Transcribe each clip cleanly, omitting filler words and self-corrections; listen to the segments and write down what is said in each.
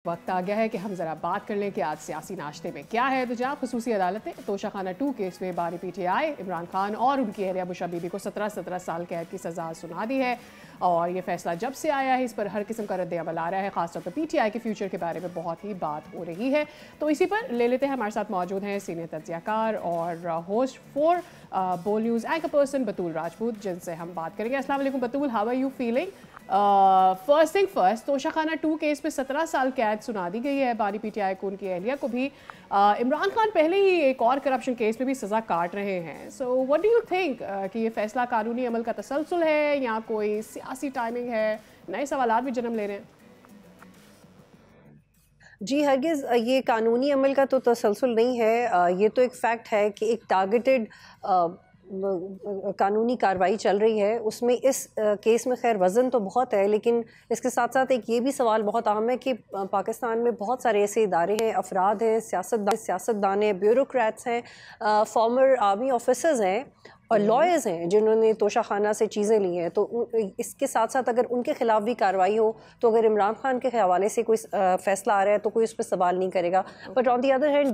वक्त आ गया है कि हम जरा बात कर लें कि आज सियासी नाश्ते में क्या है। तो जनाब खुसूसी अदालत ने तोशाखाना 2 केस में बानी पीटीआई इमरान खान और उनकी अहलिया बुशरा बीबी को 17 साल कैद की सजा सुना दी है। और ये फैसला जब से आया है इस पर हर किस्म का रद्द अमल आ रहा है। खासतौर पर पीटीआई के फ्यूचर के बारे में बहुत ही बात हो रही है। तो इसी पर ले लेते हैं, हमारे साथ मौजूद हैं सीनियर तज्जियाकार और host for Bol news anchor person Batool Rajput, जिनसे हम बात करेंगे। अस्सलाम वालेकुम Batool, how are you feeling? First thing first, Toshakhana 2 case में 17 साल कैद सुना दी गई है बानी पीटीआई को, उनकी अहलिया को भी। इमरान खान पहले ही एक और करप्शन केस में भी सज़ा काट रहे हैं। So what do you think कि ये फैसला कानूनी अमल का तसलसल है या कोई सियासी टाइमिंग है? नए सवालात भी जन्म ले रहे हैं। जी हरगिज़ ये कानूनी अमल का तो तसलसल नहीं है। ये तो एक फ़ैक्ट है कि एक टारगेटेड कानूनी कार्रवाई चल रही है। उसमें इस केस में खैर वज़न तो बहुत है, लेकिन इसके साथ साथ एक ये भी सवाल बहुत अहम है कि पाकिस्तान में बहुत सारे ऐसे इदारे हैं, अफराद हैं, सियासतदान हैं, ब्यूरोक्रेट्स हैं, फॉर्मर आर्मी ऑफिसर्स हैं और लॉयर्स हैं जिन्होंने तोशाखाना से चीज़ें ली हैं। तो इसके साथ साथ अगर उनके ख़िलाफ़ भी कार्रवाई हो, तो अगर इमरान खान के हवाले से कोई फ़ैसला आ रहा है तो कोई उस पर सवाल नहीं करेगा। But on the other hand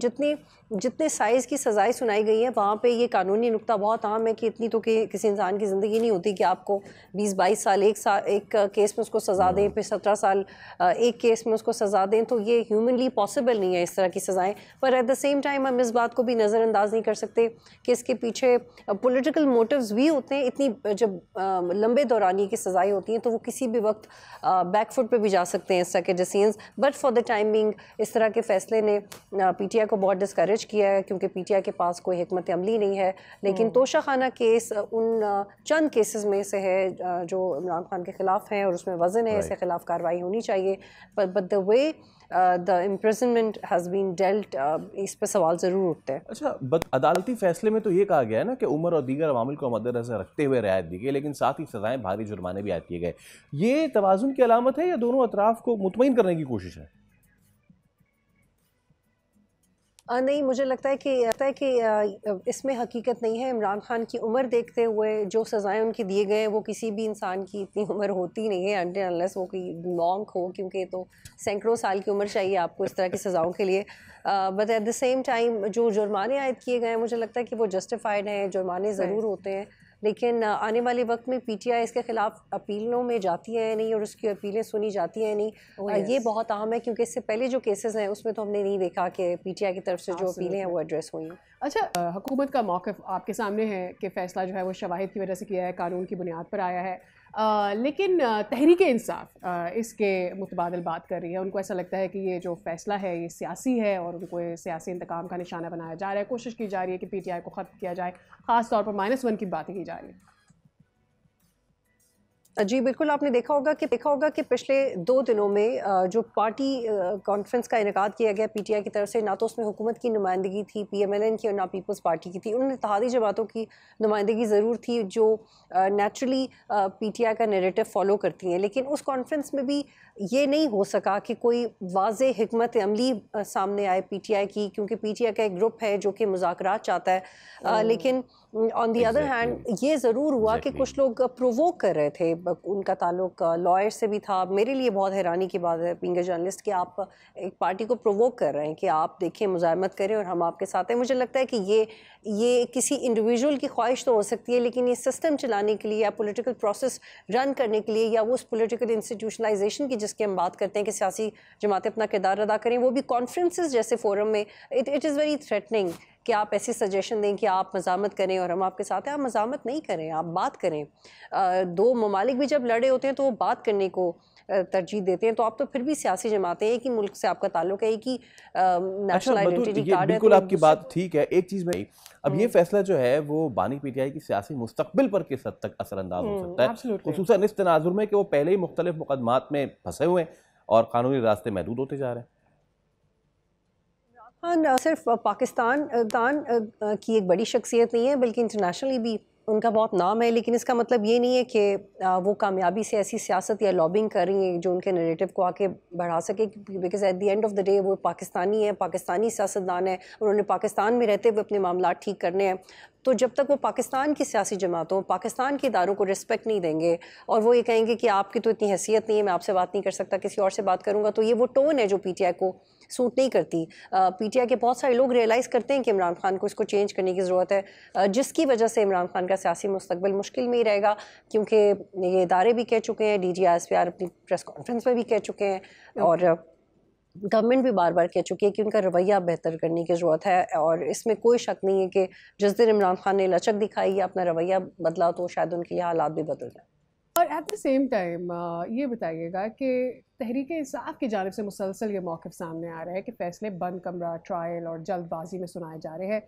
जितने साइज़ की सज़ाएँ सुनाई गई हैं, वहाँ पे ये कानूनी नुक्ता बहुत अहम है कि इतनी तो कि किसी इंसान की ज़िंदगी नहीं होती कि आपको 20-22 साल एक केस में उसको सज़ा दें, फिर 17 साल एक केस में उसको सज़ा दें। तो ये ह्यूमनली पॉसिबल नहीं है इस तरह की सज़ाएँ। पर एट द सेम टाइम हम इस बात को भी नज़रअंदाज नहीं कर सकते कि इसके पीछे पॉलिटिकल मोटिव्स भी होते हैं। इतनी जब लंबे दौरानी की सज़ाएँ होती हैं तो वो किसी भी वक्त बैकफुट पे भी जा सकते हैं इस तरह के decisions. But for the timing इस तरह के फ़ैसले ने पीटीआई को बहुत डिस्करेज किया है, क्योंकि पीटीआई के पास कोई हिकमत अमली नहीं है। लेकिन तोशाखाना केस उन चंद केसेस में से है जो इमरान खान के ख़िलाफ़ हैं और उसमें वज़न है, इसके ख़िलाफ़ कार्रवाई होनी चाहिए। But the way the imprisonment has been dealt, इस पर सवाल ज़रूर उठते हैं। अच्छा, अदालती फैसले में तो ये कहा गया है ना कि उम्र और दीगर अवामिल को मद्देनजर रखते हुए रियायत दी गई, लेकिन साथ ही सजाएं भारी जुर्माने भी आयद किए गए। ये तवाज़ुन की अलामत है या दोनों अतराफ को मुतमईन करने की कोशिश है? नहीं, मुझे लगता है कि इसमें हकीकत नहीं है। इमरान खान की उम्र देखते हुए जो सज़ाएँ उनकी दिए गए हैं, वो किसी भी इंसान की इतनी उम्र होती नहीं है अनटिल अनलेस वो कोई मॉन्क हो, क्योंकि तो सैकड़ों साल की उम्र चाहिए आपको इस तरह की सज़ाओं के लिए। But at the same time जो जुर्माने आयद किए गए हैं, मुझे लगता है कि वो जस्टिफाइड हैं। जुर्माने ज़रूर होते हैं, लेकिन आने वाले वक्त में पीटीआई इसके ख़िलाफ़ अपीलों में जाती है नहीं और उसकी अपीलें सुनी जाती हैं नहीं। ये बहुत अहम है, क्योंकि इससे पहले जो केसेस हैं उसमें तो हमने नहीं देखा कि पीटीआई की तरफ से जो अपीलें हैं वो एड्रेस हुई हैं। अच्छा, हुकूमत का मौक़िफ़ आपके सामने है कि फ़ैसला जो है वो शवाहिद की वजह से किया है, कानून की बुनियाद पर आया है। लेकिन तहरीक-ए-इंसाफ़ इसके मुतबादिल बात कर रही है। उनको ऐसा लगता है कि ये जो फ़ैसला है ये सियासी है और उनको ये सियासी इंतकाम का निशाना बनाया जा रहा है। कोशिश की जा रही है कि पीटीआई को ख़त्म किया जाए, ख़ास तौर पर -1 की बातें की जा रही है। जी बिल्कुल, आपने देखा होगा कि पिछले 2 दिनों में जो पार्टी कॉन्फ्रेंस का इनेकाद किया गया पीटीआई की तरफ से, ना तो उसमें हुकूमत की नुमाइंदगी थी पीएमएलएन की और ना पीपल्स पार्टी की थी। उन इत्तेहादी जमातों की नुमाइंदगी ज़रूर थी जो नेचुरली पीटीआई का नैरेटिव फॉलो करती हैं। लेकिन उस कॉन्फ्रेंस में भी ये नहीं हो सका कि कोई वाज़े हिकमत अमली सामने आए पीटीआई की, क्योंकि पीटीआई का एक ग्रुप है जो कि मुज़ाकरात चाहता है। लेकिन ऑन दी अदर हैंड ये ज़रूर हुआ कि कुछ लोग प्रोवोक कर रहे थे। उनका ताल्लुक लॉयर से भी था। मेरे लिए बहुत हैरानी की बात है बीइंग अ जर्नलिस्ट कि आप एक पार्टी को प्रोवोक कर रहे हैं कि आप देखिए मुज़ाहमत करें और हम आपके साथ हैं। मुझे लगता है कि ये किसी इंडिविजुअल की ख्वाहिश तो हो सकती है, लेकिन ये सिस्टम चलाने के लिए या पॉलिटिकल प्रोसेस रन करने के लिए या वो उस पॉलिटिकल इंस्टीट्यूशनलाइजेशन की जिसकी हम बात करते हैं कि सियासी जमातें अपना किरदार अदा करें, वो भी कॉन्फ्रेंसेस जैसे फोरम में, इट इज़ वेरी थ्रेटनिंग कि आप ऐसी सजेशन दें कि आप मज़ामत करें और हम आपके साथ हैं। आप मज़ामत नहीं करें, आप बात करें। 2 ममालिक भी जब लड़े होते हैं तो वो बात करने को तरजीह देते हैं। तो आप तो फिर भी सियासी जमातें, एक ही मुल्क से आपका ताल्लुक है, एक ही नेशनल आइडेंटिटी कार्ड है। बिल्कुल आपकी बात ठीक है। एक चीज़ में अब ये फैसला जो है वो बानी पीटीआई की सियासी मुस्तकबिल पर किस हद तक असरअंदाज हो सकता है, खुसूसन इस तनाजुर में कि वो पहले ही मुख्तलिफ मुकदमात में फंसे हुए हैं और कानूनी रास्ते महदूद होते जा रहे हैं। हाँ, न सिर्फ पाकिस्तान की एक बड़ी शख्सियत नहीं है, बल्कि इंटरनेशनली भी उनका बहुत नाम है, लेकिन इसका मतलब ये नहीं है कि वो कामयाबी से ऐसी सियासत या लॉबिंग कर रही हैं जो उनके नैरेटिव को आके बढ़ा सके, because at the end of the day वो पाकिस्तानी है, पाकिस्तानी सियासतदान है, उन्होंने पाकिस्तान में रहते हुए अपने मामला ठीक करने हैं। तो जब तक वो पाकिस्तान की सियासी जमातों, पाकिस्तान के इदारों को रिस्पेक्ट नहीं देंगे और वो ये कहेंगे कि आपकी तो इतनी हैसियत नहीं है, मैं आपसे बात नहीं कर सकता, किसी और से बात करूँगा, तो ये वो टोन है जो पीटीआई को सूट नहीं करती। पीटीआई के बहुत सारे लोग रियलाइज़ करते हैं कि इमरान खान को इसको चेंज करने की ज़रूरत है, जिसकी वजह से इमरान खान का सियासी मुस्तकबिल मुश्किल में ही रहेगा, क्योंकि ये इदारे भी कह चुके हैं, DGISPR अपनी प्रेस कॉन्फ्रेंस में भी कह चुके हैं और गवर्नमेंट भी बार बार कह चुकी है कि उनका रवैया बेहतर करने की ज़रूरत है। और इसमें कोई शक नहीं है कि जिस दिन इमरान खान ने लचक दिखाई या अपना रवैया बदला तो शायद उनके हालात भी बदल जाए। और एट द सेम टाइम ये बताइएगा कि तहरीक-ए-इंसाफ की जानिब से मुसलसल ये मौक़िफ़ सामने आ रहा है कि फ़ैसले बंद कमरा, ट्रायल और जल्दबाजी में सुनाए जा रहे हैं।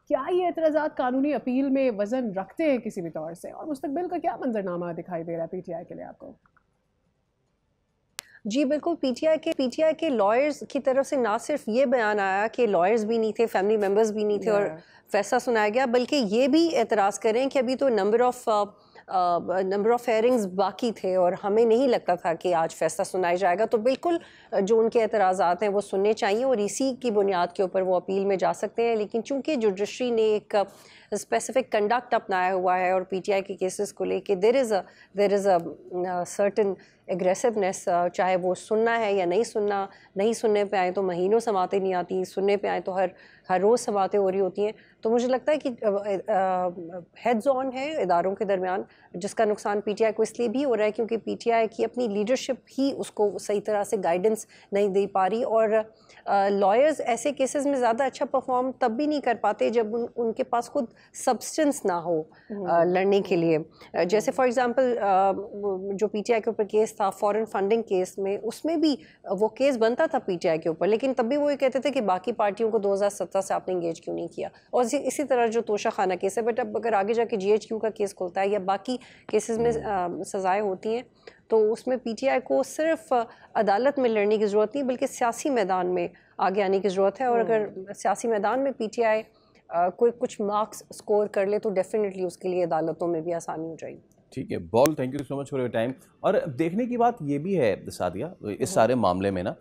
क्या ये एतराज़ात कानूनी अपील में वज़न रखते हैं किसी भी तौर से, और मुस्तकबिल का क्या मंजरनामा दिखाई दे रहा है पीटीआई के लिए आपको? जी बिल्कुल, पीटीआई के लॉयर्स की तरफ से ना सिर्फ ये बयान आया कि लॉयर्स भी नहीं थे, फैमिली मेम्बर्स भी नहीं थे और फैसला सुनाया गया, बल्कि ये भी एतराज़ करें कि अभी तो नंबर ऑफ हेयरिंग्स बाकी थे और हमें नहीं लगता था कि आज फैसला सुनाया जाएगा। तो बिल्कुल जो उनके एतराज़ात हैं वो सुनने चाहिए और इसी की बुनियाद के ऊपर वो अपील में जा सकते हैं। लेकिन चूंकि जुडिशरी ने एक स्पेसिफिक कंडक्ट अपनाया हुआ है और पीटीआई के केसेस को लेके there is a certain aggressiveness, चाहे वो सुनना है या नहीं सुनना, नहीं सुनने पे आए तो महीनों समातें नहीं आती, सुनने पे आए तो हर रोज़ समातें हो रही होती हैं। तो मुझे लगता है कि हेड्स ऑन है इदारों के दरमियान, जिसका नुकसान पीटीआई को इसलिए भी हो रहा है क्योंकि पीटीआई की अपनी लीडरशिप ही उसको सही तरह से गाइडेंस नहीं दे पा रही। और लॉयर्स ऐसे केसेस में ज़्यादा अच्छा परफॉर्म तब भी नहीं कर पाते जब उनके पास खुद सब्सटेंस ना हो लड़ने के लिए। जैसे फॉर एग्ज़ाम्पल जो पीटीआई के ऊपर केस था फॉरेन फंडिंग केस में, उसमें भी वो केस बनता था पीटीआई के ऊपर, लेकिन तब भी वो ये कहते थे कि बाकी पार्टियों को 2017 से आपने इंगेज क्यों नहीं किया। और इसी तरह जो तोशा खाना केस है, बट अब अगर आगे जाके GHQ का केस खुलता है या बाकी केसेस में सज़ाएँ होती हैं तो उसमें पीटीआई को सिर्फ अदालत में लड़ने की ज़रूरत नहीं बल्कि सियासी मैदान में आगे आने की ज़रूरत है। और अगर सियासी मैदान में पीटीआई कोई कुछ मार्क्स स्कोर कर ले तो डेफिनेटली उसके लिए अदालतों में भी आसानी हो जाएगी। ठीक है ball, thank you so much for your time. और देखने की बात ये भी है सादिया, इस सारे मामले में ना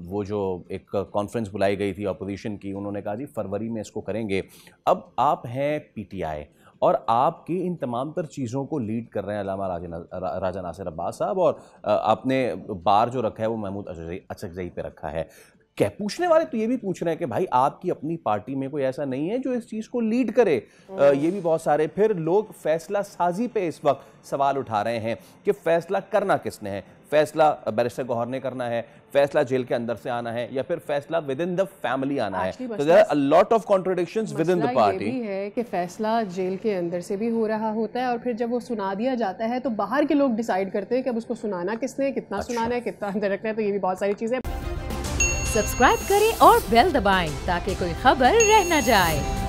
वो जो एक कॉन्फ्रेंस बुलाई गई थी अपोजिशन की, उन्होंने कहा जी फरवरी में इसको करेंगे। अब आप हैं पीटीआई और आपकी इन तमाम तर चीज़ों को लीड कर रहे हैं अल्लामा राजा नासिर अब्बास साहब, और आपने बार जो रखा है वो महमूद अचकज़ई पे रखा है। क्या पूछने वाले तो ये भी पूछ रहे हैं कि भाई आपकी अपनी पार्टी में कोई ऐसा नहीं है जो इस चीज़ को लीड करे। ये भी बहुत सारे फिर लोग फैसला साजी पे इस वक्त सवाल उठा रहे हैं कि फैसला करना किसने है, फैसला बैरिस्टर गौहर ने करना है, फैसला जेल के अंदर से आना है या फिर फैसला विद इन द फैमिली आना है। तो there are a lot of contradictions within the party. ये भी है कि फैसला जेल के अंदर से भी हो रहा होता है और फिर जब वो सुना दिया जाता है तो बाहर के लोग डिसाइड करते हैं कि अब उसको सुनाना किसने, कितना सुनाना है, कितना अंदर रखना है। तो ये भी बहुत सारी चीज़ें। सब्सक्राइब करें और बेल दबाएं ताकि कोई खबर रह न जाए।